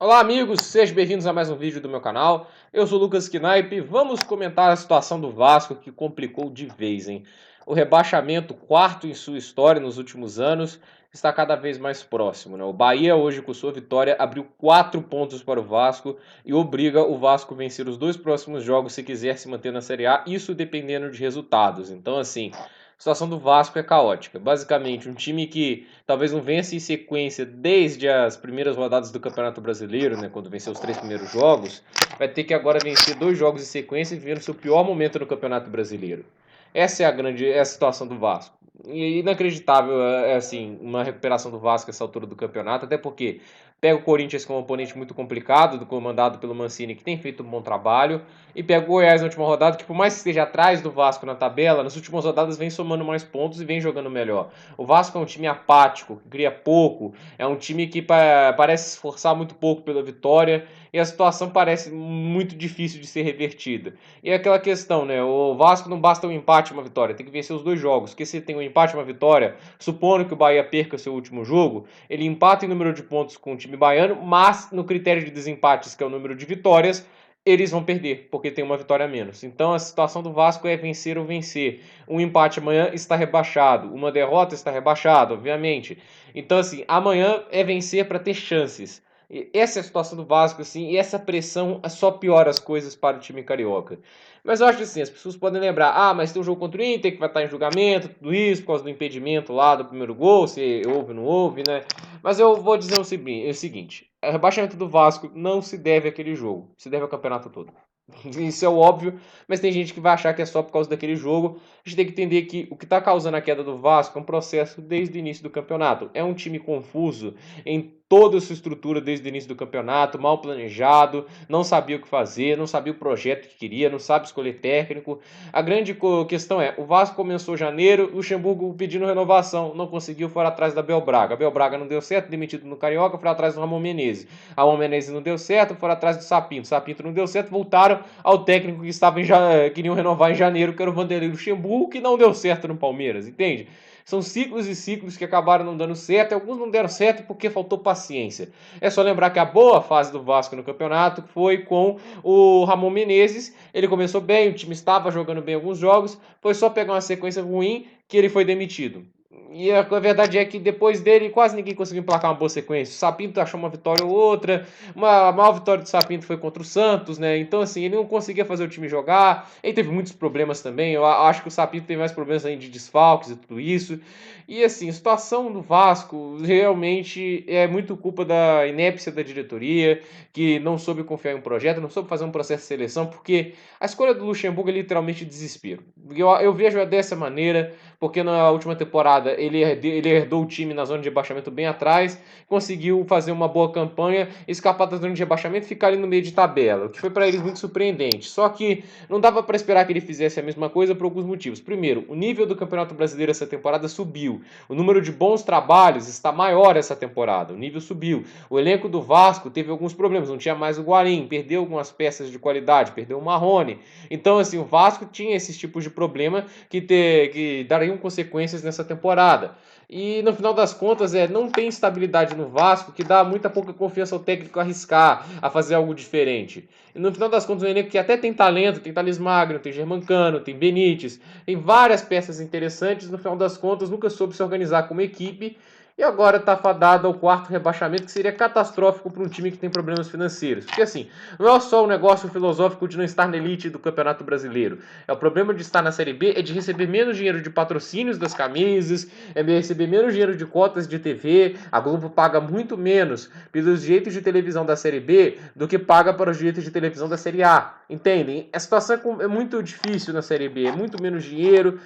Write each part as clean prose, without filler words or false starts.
Olá, amigos, sejam bem-vindos a mais um vídeo do meu canal. Eu sou o Lucas Knaip. Vamos comentar a situação do Vasco que complicou de vez, hein? O rebaixamento, quarto em sua história nos últimos anos, está cada vez mais próximo, né? O Bahia, hoje, com sua vitória, abriu 4 pontos para o Vasco e obriga o Vasco a vencer os 2 próximos jogos se quiser se manter na Série A, isso dependendo de resultados. Então, assim, a situação do Vasco é caótica. Basicamente, um time que talvez não vença em sequência desde as primeiras rodadas do Campeonato Brasileiro, né, quando venceu os 3 primeiros jogos, vai ter que agora vencer 2 jogos em sequência e viver no seu pior momento no Campeonato Brasileiro. Essa é a situação do Vasco. E inacreditável, assim, uma recuperação do Vasco nessa altura do campeonato, até porque pega o Corinthians com um oponente muito complicado, comandado pelo Mancini, que tem feito um bom trabalho, e pega o Goiás na última rodada, que por mais que esteja atrás do Vasco na tabela, nas últimas rodadas vem somando mais pontos e vem jogando melhor. O Vasco é um time apático, que cria pouco, é um time que parece se esforçar muito pouco pela vitória, e a situação parece muito difícil de ser revertida. E é aquela questão, né? O Vasco não basta um empate e uma vitória, tem que vencer os 2 jogos, porque se tem um empate e uma vitória, supondo que o Bahia perca seu último jogo, ele empata em número de pontos com o time baiano, mas no critério de desempates, que é o número de vitórias, eles vão perder, porque tem uma vitória a menos. Então a situação do Vasco é vencer ou vencer. Um empate amanhã está rebaixado, uma derrota está rebaixado, obviamente. Então, assim, amanhã é vencer para ter chances. E essa é a situação do Vasco, assim, e essa pressão só piora as coisas para o time carioca. Mas eu acho que assim, as pessoas podem lembrar, mas tem um jogo contra o Inter que vai estar em julgamento, tudo isso, por causa do impedimento lá do primeiro gol, se houve ou não houve, né? Mas eu vou dizer o seguinte: o rebaixamento do Vasco não se deve àquele jogo, se deve ao campeonato todo. Isso é óbvio, mas tem gente que vai achar que é só por causa daquele jogo. A gente tem que entender que o que está causando a queda do Vasco é um processo desde o início do campeonato. É um time confuso em toda a sua estrutura desde o início do campeonato, mal planejado, não sabia o que fazer, não sabia o projeto que queria, não sabe escolher técnico. A grande questão é, o Vasco começou janeiro, o Luxemburgo pedindo renovação, não conseguiu, foi atrás da Abel Braga. Abel Braga não deu certo, demitido no Carioca, foi atrás do Ramon Menezes. Ramon Menezes não deu certo, foram atrás do Sapinto. Sapinto não deu certo, voltaram ao técnico que estava queriam renovar em janeiro, que era o Vanderlei Luxemburgo, que não deu certo no Palmeiras, entende? São ciclos e ciclos que acabaram não dando certo, e alguns não deram certo porque faltou paciência. É só lembrar que a boa fase do Vasco no campeonato foi com o Ramon Menezes. Ele começou bem, o time estava jogando bem alguns jogos, foi só pegar uma sequência ruim que ele foi demitido. E a verdade é que depois dele quase ninguém conseguiu emplacar uma boa sequência. O Sapinto achou uma vitória ou outra. A maior vitória do Sapinto foi contra o Santos, né? Então, assim, ele não conseguia fazer o time jogar. Ele teve muitos problemas também. Eu acho que o Sapinto tem mais problemas aí de desfalques e tudo isso. E, assim, a situação do Vasco realmente é muito culpa da inépcia da diretoria, que não soube confiar em um projeto, não soube fazer um processo de seleção, porque a escolha do Luxemburgo é literalmente desespero. Eu vejo dessa maneira, porque na última temporada ele herdou o time na zona de rebaixamento bem atrás, conseguiu fazer uma boa campanha, escapar da zona de rebaixamento e ficar ali no meio de tabela, o que foi para eles muito surpreendente. Só que não dava para esperar que ele fizesse a mesma coisa por alguns motivos. Primeiro, o nível do Campeonato Brasileiro essa temporada subiu. O número de bons trabalhos está maior essa temporada. O nível subiu. O elenco do Vasco teve alguns problemas. Não tinha mais o Guarim, perdeu algumas peças de qualidade, perdeu o Marrone. Então, assim, o Vasco tinha esses tipos de problema que dariam consequências nessa temporada. E no final das contas, não tem estabilidade no Vasco que dá muita pouca confiança ao técnico a arriscar, a fazer algo diferente. E no final das contas, o elenco que até tem talento, tem Thales Magno, tem Germancano, tem Benítez, tem várias peças interessantes, no final das contas nunca soube se organizar como equipe e agora está fadado ao quarto rebaixamento, que seria catastrófico para um time que tem problemas financeiros. Porque assim, não é só o negócio filosófico de não estar na elite do Campeonato Brasileiro. É o problema de estar na Série B, é de receber menos dinheiro de patrocínios das camisas, é de receber menos dinheiro de cotas de TV. A Globo paga muito menos pelos direitos de televisão da Série B do que paga para os direitos de televisão da Série A. Entendem? A situação é muito difícil na Série B, é muito menos dinheiro.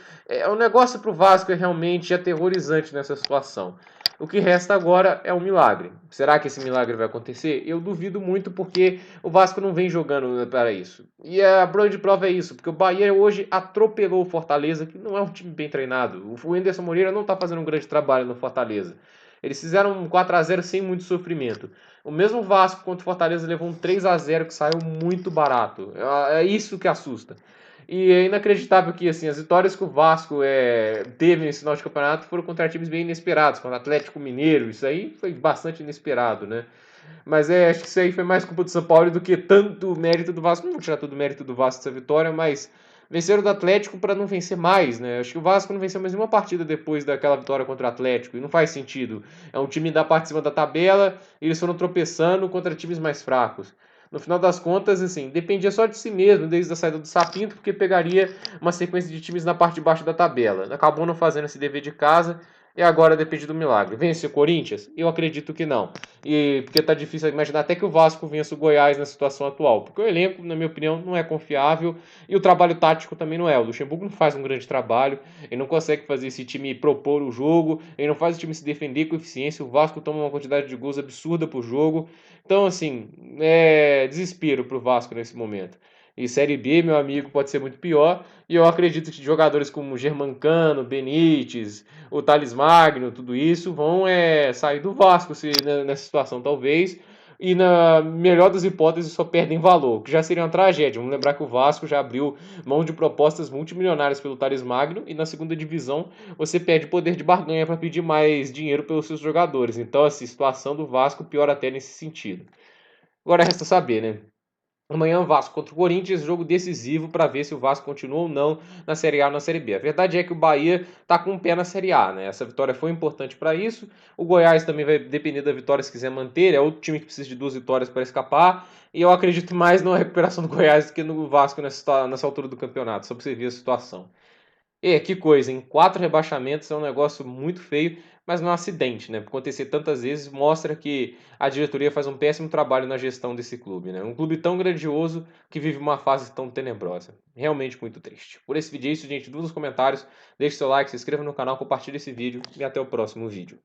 O negócio para o Vasco é realmente aterrorizante nessa situação. O que resta agora é um milagre. Será que esse milagre vai acontecer? Eu duvido muito porque o Vasco não vem jogando para isso. E a grande prova é isso, porque o Bahia hoje atropelou o Fortaleza, que não é um time bem treinado. O Anderson Moreira não está fazendo um grande trabalho no Fortaleza. Eles fizeram um 4-0 sem muito sofrimento. O mesmo Vasco contra o Fortaleza levou um 3-0 que saiu muito barato. É isso que assusta. E é inacreditável que assim, as vitórias que o Vasco teve nesse final de campeonato foram contra times bem inesperados, contra o Atlético Mineiro. Isso aí foi bastante inesperado, né? Mas acho que isso aí foi mais culpa do São Paulo do que tanto mérito do Vasco. Não vou tirar todo o mérito do Vasco dessa vitória, mas venceram do Atlético para não vencer mais, né? Acho que o Vasco não venceu mais nenhuma partida depois daquela vitória contra o Atlético, e não faz sentido. É um time da parte de cima da tabela, e eles foram tropeçando contra times mais fracos. No final das contas, assim, dependia só de si mesmo, desde a saída do Sapinto, porque pegaria uma sequência de times na parte de baixo da tabela. Acabou não fazendo esse dever de casa, e agora depende do milagre. Vence o Corinthians? Eu acredito que não. E porque tá difícil imaginar até que o Vasco vença o Goiás na situação atual. Porque o elenco, na minha opinião, não é confiável e o trabalho tático também não é. O Luxemburgo não faz um grande trabalho, ele não consegue fazer esse time propor o jogo, ele não faz o time se defender com eficiência. O Vasco toma uma quantidade de gols absurda por jogo. Então, assim, é desespero pro Vasco nesse momento. E Série B, meu amigo, pode ser muito pior. E eu acredito que jogadores como Germancano, Benítez, o Thales Magno, tudo isso, vão sair do Vasco nessa situação, talvez. E na melhor das hipóteses, só perdem valor, que já seria uma tragédia. Vamos lembrar que o Vasco já abriu mão de propostas multimilionárias pelo Thales Magno, e na segunda divisão você perde poder de barganha para pedir mais dinheiro pelos seus jogadores. Então, assim, a situação do Vasco piora até nesse sentido. Agora resta saber, né? Amanhã, Vasco contra o Corinthians, jogo decisivo para ver se o Vasco continua ou não na Série A ou na Série B. A verdade é que o Bahia está com um pé na Série A, né? Essa vitória foi importante para isso. O Goiás também vai depender da vitória se quiser manter, é outro time que precisa de 2 vitórias para escapar. E eu acredito mais na recuperação do Goiás do que no Vasco nessa altura do campeonato, só para você ver a situação. E que coisa, em 4 rebaixamentos é um negócio muito feio, mas não é um acidente, né? Por acontecer tantas vezes, mostra que a diretoria faz um péssimo trabalho na gestão desse clube, né? Um clube tão grandioso que vive uma fase tão tenebrosa. Realmente muito triste. Por esse vídeo é isso, gente. Dúvidas nos comentários, deixe seu like, se inscreva no canal, compartilhe esse vídeo e até o próximo vídeo.